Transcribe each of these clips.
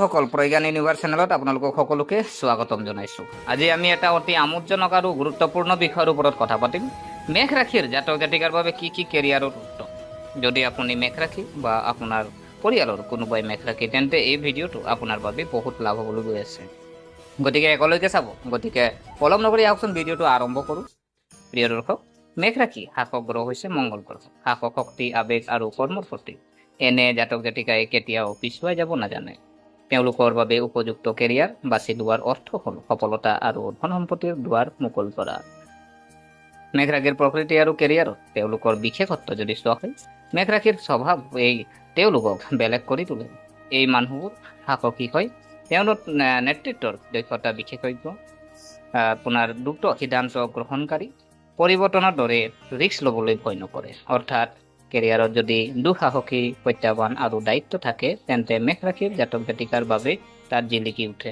সকল প্ৰজ্ঞান ইউনিভাৰ্ছ চেনেলত আপোনালোকক সকলোকে স্বাগতম জনাইছোঁ। আজি আমি এটা অতি আমোদজনক আৰু গুৰুত্বপূৰ্ণ বিষয়ৰ ওপৰত কথা পাতিম। মেষ ৰাশিৰ জাতক জাতিকাৰ বাবে কি কি কেৰিয়াৰৰ উত্তম। যদি আপুনি মেষ ৰাশি বা আপোনাৰ পৰিয়ালৰ কোনোবাই মেষ ৰাশি, তেন্তে এই ভিডিঅ'টো আপোনাৰ বাবে বহুত লাভ হ'বলৈ গৈ আছে। গতিকে একেলগে চাব। গতিকে পলম নকৰি আহকচোন ভিডিঅ'টো আৰম্ভ কৰোঁ। প্ৰিয় দৰ্শক, মেষ ৰাশি শাসক গ্ৰহ হৈছে মংগল গ্ৰহ। শাসক শক্তি, আৱেগ আৰু কৰ্মৰ প্ৰতীক। এনে জাতক জাতিকাই কেতিয়াও পিছুৱাই যাব নাজানে। তেওঁলোকৰ বাবে উপযুক্ত কেৰিয়াৰ বাছি লোৱাৰ অৰ্থ হ'ল সফলতা আৰু ধন সম্পত্তিৰ দুৱাৰ মুকলি কৰা। মেঘ ৰাশিৰ প্ৰকৃতি আৰু কেৰিয়াৰত তেওঁলোকৰ বিশেষত্ব যদি চোৱা হয়, মেঘ ৰাশিৰ স্বভাৱ তেওঁলোকক বেলেগ কৰি তোলে। এই মানুহবোৰ সাহসী হয়। তেওঁলোক নেতৃত্বৰ দক্ষতা বিশেষজ্ঞ, আপোনাৰ দ্ৰুত সিদ্ধান্ত গ্ৰহণকাৰী, পৰিৱৰ্তনৰ দৰে ৰিস্ক ল'বলৈ ভয় নকৰে। অৰ্থাৎ কেৰিয়াৰত যদি দুঃসাহসী, প্ৰত্যাহ্বান আৰু দায়িত্ব থাকে, তেন্তে মেষ ৰাশিৰ জাতক জাতিকাৰ বাবে তাত জিলিকি উঠে।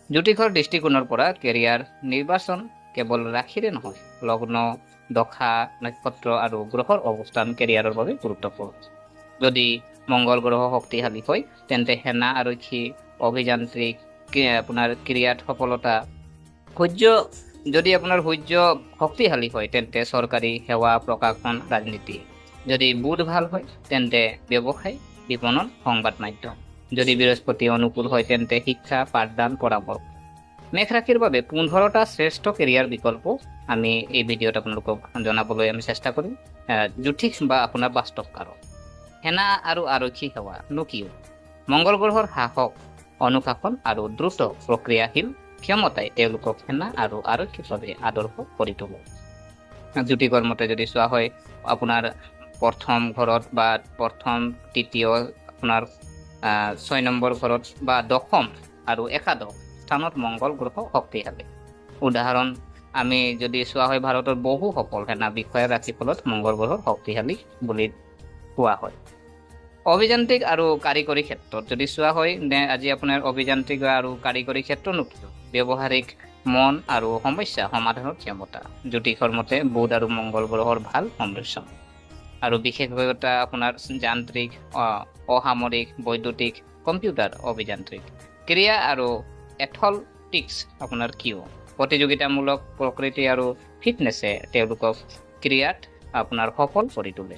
জ্যোতিষৰ দৃষ্টিকোণৰ পৰা কেৰিয়াৰ নিৰ্বাচন কেৱল ৰাশিৰে নহয়, লগ্ন, দশা, নক্ষত্ৰ আৰু গ্ৰহৰ অৱস্থান কেৰিয়াৰৰ বাবে গুৰুত্বপূৰ্ণ। যদি মংগল গ্ৰহ শক্তিশালী হয়, তেন্তে সেনা, আৰক্ষী, অভিযান্ত্ৰিক, আপোনাৰ ক্ৰীড়াত সফলতা। যদি আপোনাৰ সূৰ্য শক্তিশালী হয়, তেন্তে চৰকাৰী সেৱা, প্ৰশাসন, ৰাজনীতি। যদি বুধ ভাল হয়, তেন্তে ব্যৱসায়, বিপণন, সংবাদ মাধ্যম। যদি বৃহস্পতি অনুকূল হয়, তেন্তে শিক্ষা, পাঠদান, পৰামৰ্শ। মেষ ৰাশিৰ বাবে 15টা শ্ৰেষ্ঠ কেৰিয়াৰ বিকল্প আমি এই ভিডিঅ'ত আপোনালোকক জনাবলৈ আমি চেষ্টা কৰিম। জ্যোতিষ বা আপোনাৰ বাস্তৱ কাৰক। সেনা আৰু আৰক্ষী সেৱা কিয়? মংগল গ্ৰহৰ সাহস, অনুশাসন আৰু দ্ৰুত প্ৰক্ৰিয়াশীল ক্ষমতাই তেওঁলোকক সেনা আৰু আৰক্ষীৰ বাবে আদৰ্শ কৰি তোলে। জ্যোতিষৰ মতে যদি চোৱা হয়, আপোনাৰ প্ৰথম ঘৰত বা প্ৰথম, তৃতীয়, আপোনাৰ 6 নম্বৰ ঘৰত বা দশম আৰু একাদশ স্থানত মংগল গ্ৰহ শক্তিশালী। উদাহৰণ আমি যদি চোৱা হয়, ভাৰতৰ বহু সফল সেনা বিষয়াৰ ৰাশিফলত মংগল গ্ৰহ শক্তিশালী বুলি কোৱা হয়। অভিযান্ত্ৰিক আৰু কাৰিকৰী ক্ষেত্ৰত যদি চোৱা হয়, আজি আপোনাৰ অভিযান্ত্ৰিক আৰু কাৰিকৰী ক্ষেত্ৰ ব্যৱহাৰিক মন আৰু সমস্যা সমাধানৰ ক্ষমতা। জ্যোতিষৰ মতে বুধ আৰু মংগল গ্ৰহৰ ভাল সংমিশ্ৰণ। আৰু বিশেষজ্ঞতা আপোনাৰ যান্ত্ৰিক, অসামৰিক, বৈদ্যুতিক, কম্পিউটাৰ, অভিযান্ত্ৰিক। ক্ৰীড়া আৰু এথলেটিক্স আপোনাৰ কিয়? প্ৰতিযোগিতামূলক প্ৰকৃতি আৰু ফিটনেছে তেওঁলোকক ক্ৰীড়াত আপোনাৰ সফল কৰি তোলে।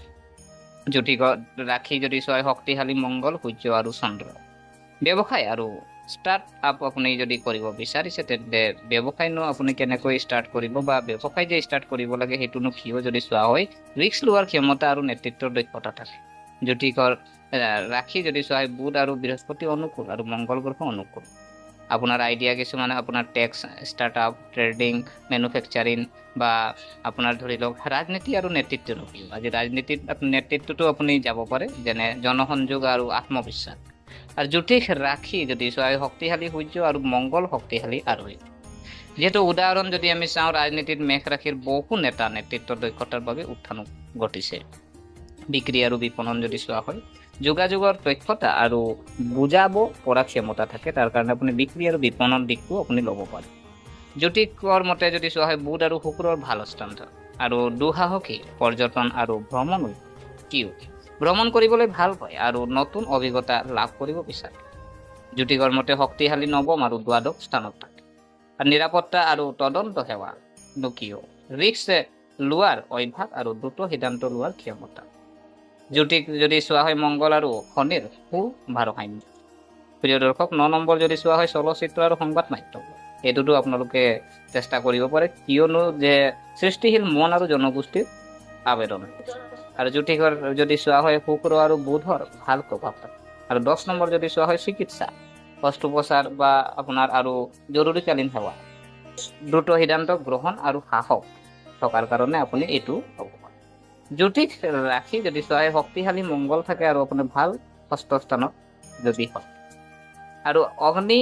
জ্যোতিষত ৰাশি যদি চোৱা শক্তিশালী মংগল, সূৰ্য আৰু চন্দ্ৰ। ব্যৱসায় আৰু ষ্টাৰ্ট আপ আপুনি যদি কৰিব বিচাৰিছে, তেন্তে ব্যৱসায়নো আপুনি কেনেকৈ ষ্টাৰ্ট কৰিব বা ব্যৱসায় যে ষ্টাৰ্ট কৰিব লাগে সেইটোনো কিয় যদি চোৱা হয়, ৰিস্ক লোৱাৰ ক্ষমতা আৰু নেতৃত্বৰ দক্ষতা থাকে। জ্যোতিষৰ ৰাশি যদি চোৱা হয়, বুধ আৰু বৃহস্পতি অনুকূল আৰু মংগল গ্ৰহ অনুকূল। আপোনাৰ আইডিয়া কিছুমানে আপোনাৰ টেক্স, ষ্টাৰ্টআপ, ট্ৰেডিং, মেনুফেকচাৰিং বা আপোনাৰ ধৰি লওক ৰাজনীতি আৰু নেতৃত্ব নকৰিব। আজি ৰাজনীতিত নেতৃত্বটো আপুনি যাব পাৰে, যেনে জনসংযোগ আৰু আত্মবিশ্বাস। আৰু জ্যোতিষ ৰাশি যদি চোৱা হয়, শক্তিশালী সূৰ্য আৰু মংগল শক্তিশালী আৰোহী। যিহেতু উদাহৰণ যদি আমি চাওঁ, ৰাজনীতিত মেষ ৰাশিৰ বহু নেতা নেতৃত্বৰ দক্ষতাৰ বাবে উত্থান ঘটিছে। বিক্ৰী আৰু বিপণন যদি চোৱা হয়, যোগাযোগৰ দক্ষতা আৰু বুজাব পৰা ক্ষমতা থাকে, তাৰ কাৰণে আপুনি বিক্ৰী আৰু বিপণন দিশটো আপুনি ল'ব পাৰে। জ্যোতিষৰ মতে যদি চোৱা হয়, বুধ আৰু শুক্ৰৰ ভাল স্থান আৰু দুঃসাহসী, পৰ্যটন আৰু ভ্ৰমণ কিয়? ভ্ৰমণ কৰিবলৈ ভাল পায় আৰু নতুন অভিজ্ঞতা লাভ কৰিব বিচাৰে। জ্যোতিষৰ মতে শক্তিশালী নৱম আৰু দ্বাদশ স্থানত থাকে। আৰু নিৰাপত্তা আৰু তদন্ত সেৱা কিয়? ৰিস্ক লোৱাৰ অভ্যাস আৰু দ্ৰুত সিদ্ধান্ত লোৱাৰ ক্ষমতা। জ্যোতিষ যদি চোৱা হয়, মংগল আৰু শনিৰ ভাৰসাম্য। প্ৰিয় দৰ্শক, 9 নম্বৰ যদি চোৱা হয়, চলচ্চিত্ৰ আৰু সংবাদ মাধ্যম। এইটোতো আপোনালোকে চেষ্টা কৰিব পাৰে, কিয়নো যে সৃষ্টিশীল মন আৰু জনগোষ্ঠীৰ আবেদন। আৰু জ্যোতিষৰ যদি চোৱা হয়, শুক্ৰ আৰু বুধৰ ভাল প্ৰভাৱ থাকে। আৰু 10 নম্বৰ যদি চোৱা হয়, চিকিৎসা, অস্ত্ৰোপচাৰ বা আপোনাৰ আৰু জৰুৰীকালীন সেৱা। দ্ৰুত সিদ্ধান্ত গ্ৰহণ আৰু সাহস থকাৰ কাৰণে আপুনি এইটো হ'ব পাৰে। জ্যোতিষ ৰাশি যদি চোৱা হয়, শক্তিশালী মংগল থাকে আৰু আপোনাৰ ভাল ষষ্ঠ স্থানত যদি হয়। আৰু অগ্নি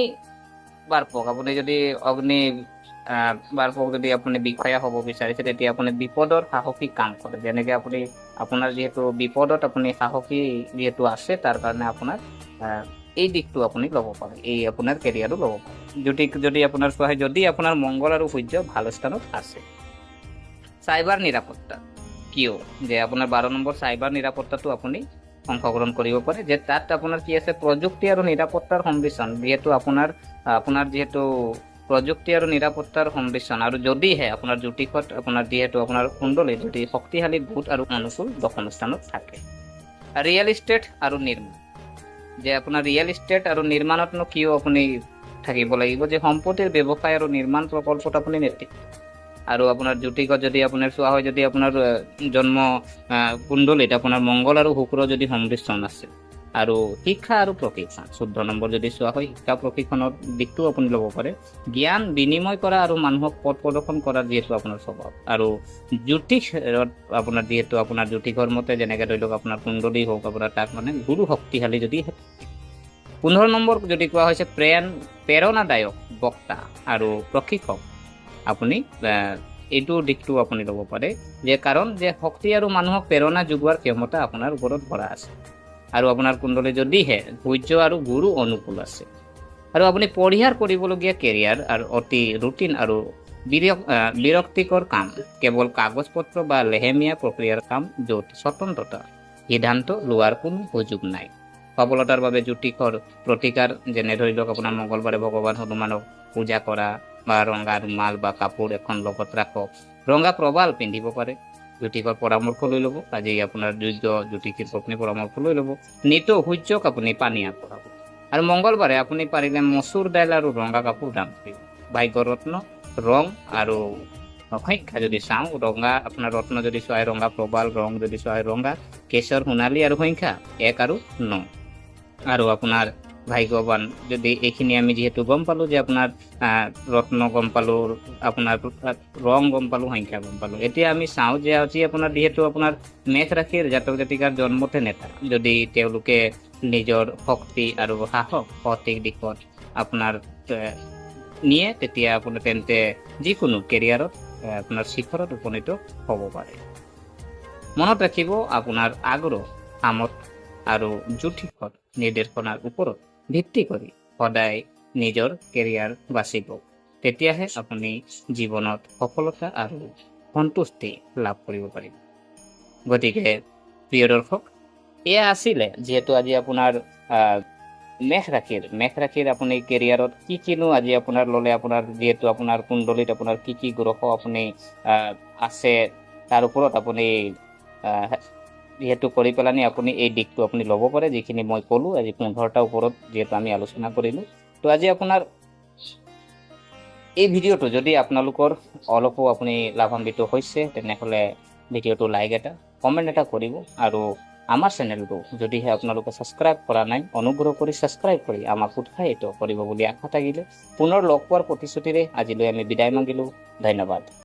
বাৰ্পক, আপুনি যদি অগ্নি বাৰ্পক যদি আপুনি বিষয়া হ'ব বিচাৰিছে, তেতিয়া আপুনি বিপদৰ সাহসী কাম কৰে। যেনেকৈ আপোনাৰ যিহেতু বিপদত আপুনি সাহসী যিহেতু আছে, তাৰ কাৰণে আপোনাৰ এই দিশটো আপুনি ল'ব পাৰে, এই আপোনাৰ কেৰিয়াৰো ল'ব পাৰে। যদি আপোনাৰ চোৱা হয়, যদি আপোনাৰ মংগল আৰু সূৰ্য ভাল স্থানত আছে। চাইবাৰ নিৰাপত্তা কিয়? যে আপোনাৰ 12 নম্বৰ চাইবাৰ নিৰাপত্তাটো আপুনি অংশগ্ৰহণ কৰিব পাৰে, যে তাত আপোনাৰ কি আছে প্ৰযুক্তি আৰু নিৰাপত্তাৰ সংমিশ্ৰণ, যিহেতু আপোনাৰ যিহেতু প্ৰযুক্তি আৰু নিৰাপত্তাৰ সংমিশ্ৰণ, আৰু যদিহে আপোনাৰ জ্যোতিষত আপোনাৰ যিহেতু আপোনাৰ কুণ্ডলী যদি শক্তিশালী বুধ আৰু অনুকূল দশম স্থানত থাকে। ৰিয়েল ইষ্টেট আৰু নিৰ্মাণ, যে আপোনাৰ ৰিয়েল ইষ্টেট আৰু নিৰ্মাণতনো কিয় আপুনি থাকিব লাগিব, যে সম্পত্তিৰ ব্যৱসায় আৰু নিৰ্মাণ প্ৰকল্পত আপুনি নেতৃত্ব। আৰু আপোনাৰ জ্যোতিষত যদি আপোনাৰ চোৱা হয়, যদি আপোনাৰ জন্ম কুণ্ডলীত আপোনাৰ মংগল আৰু শুক্ৰ যদি সংমিশ্ৰণ আছে, আৰু শিক্ষা আৰু প্ৰশিক্ষণ 14 নম্বৰ যদি চোৱা হয়, শিক্ষা প্ৰশিক্ষণৰ দিশটোও আপুনি ল'ব পাৰে। জ্ঞান বিনিময় কৰা আৰু মানুহক পথ প্ৰদৰ্শন কৰাৰ যিহেতু আপোনাৰ স্বভাৱ, আৰু জ্যোতিষত আপোনাৰ যিহেতু আপোনাৰ জ্যোতিষৰ মতে যেনেকৈ ধৰি লওক আপোনাৰ কুণ্ডলী হওক আপোনাৰ তাত মানে গুৰু শক্তিশালী যদি 15 নম্বৰ যদি কোৱা হৈছে প্ৰেৰণাদায়ক বক্তা আৰু প্ৰশিক্ষক, আপুনি এইটো দিশটো আপুনি ল'ব পাৰে, যে কাৰণ যে শক্তি আৰু মানুহক প্ৰেৰণা যোগোৱাৰ ক্ষমতা আপোনাৰ ওপৰত ভৰা আছে। আৰু আপোনাৰ কুণ্ডলী যদিহে সূৰ্য আৰু গুৰু অনুকূল আছে, আৰু আপুনি পৰিহাৰ কৰিবলগীয়া কেৰিয়াৰ আৰু অতি ৰুটিন আৰু বিৰক্তিকৰ কাম, কেৱল কাগজ পত্ৰ বা লেহেমীয়া প্ৰক্ৰিয়াৰ কাম, য'ত স্বতন্ত্ৰতা সিদ্ধান্ত লোৱাৰ কোনো সুযোগ নাই। সফলতাৰ বাবে জ্যোতিষৰ প্ৰতিকাৰ, যেনে ধৰি লওক আপোনাৰ মংগলবাৰে ভগৱান হনুমানক পূজা কৰা, বা ৰঙা ৰুমাল বা কাপোৰ এখন লগত ৰাখক, ৰঙা প্ৰবাল পিন্ধিব পাৰে। জ্যোতিষৰ পৰামৰ্শ লৈ ল'ব, আজি আপোনাৰ যোগ্য জ্যোতিষীৰ পত্নী পৰামৰ্শ লৈ ল'ব। নিতৌ সূৰ্যক আপুনি পানী আগবঢ়াব, আৰু মংগলবাৰে আপুনি পাৰিলে মচুৰ দাইল আৰু ৰঙা কাপোৰ দান কৰিব। ভাগ্যৰত্ন ৰং আৰু সংখ্যা যদি চাওঁ, ৰঙা আপোনাৰ ৰত্ন যদি চোৱা হয় ৰঙা প্ৰবাল, ৰং যদি চোৱা হয় ৰঙা, কেশৰ সোণালী, আৰু সংখ্যা 1 আৰু 9। আৰু আপোনাৰ ভাগ্যৱান যদি এইখিনি আমি যিহেতু গম পালোঁ, যে আপোনাৰ ৰত্ন গম পালোঁ, আপোনাৰ ৰং গম পালোঁ, সংখ্যা গম পালোঁ। এতিয়া আমি চাওঁ যে আজি আপোনাৰ যিহেতু আপোনাৰ মেষ ৰাশিৰ জাতক জাতিকাৰ জন্মতে নেতা, যদি তেওঁলোকে নিজৰ শক্তি আৰু সাহস সঠিক দিশত আপোনাৰ নিয়ে, তেতিয়া আপোনাৰ তেন্তে যিকোনো কেৰিয়াৰত আপোনাৰ শিখৰত উপনীত হ'ব পাৰে। মনত ৰাখিব, আপোনাৰ আগ্ৰহ, সামৰ্থ আৰু জ্যোতিষৰ নিৰ্দেশনাৰ ওপৰত ভিত্তি কৰি সদায় নিজৰ কেৰিয়াৰ বাচিব, তেতিয়াহে আপুনি জীৱনত সফলতা আৰু সন্তুষ্টি লাভ কৰিব পাৰিব। গতিকে প্ৰিয় দৰ্শক, এয়া আছিলে যিহেতু আজি আপোনাৰ মেষ ৰাশিৰ আপুনি কেৰিয়াৰত কিনো আজি আপোনাৰ ল'লে, আপোনাৰ যিহেতু আপোনাৰ কুণ্ডলীত আপোনাৰ কি গ্ৰহ আপুনি আছে, তাৰ ওপৰত আপুনি যিহেতু কৰি পেলানি আপুনি এই দিশটো আপুনি ল'ব পাৰে, যিখিনি মই ক'লোঁ আজি 15টাৰ ওপৰত যিহেতু আমি আলোচনা কৰিলোঁ। তো আজি আপোনাৰ এই ভিডিঅ'টো যদি আপোনালোকৰ অলপো আপুনি লাভান্বিত হৈছে, তেনেহ'লে ভিডিঅ'টো লাইক এটা, কমেণ্ট এটা কৰিব, আৰু আমাৰ চেনেলটো যদিহে আপোনালোকে ছাবস্ক্ৰাইব কৰা নাই, অনুগ্ৰহ কৰি ছাবস্ক্ৰাইব কৰি আমাক উৎসাহিত কৰিব বুলি আশা থাকিলে পুনৰ লগ পোৱাৰ প্ৰতিশ্ৰুতিৰে আজিলৈ আমি বিদায় মাগিলোঁ। ধন্যবাদ।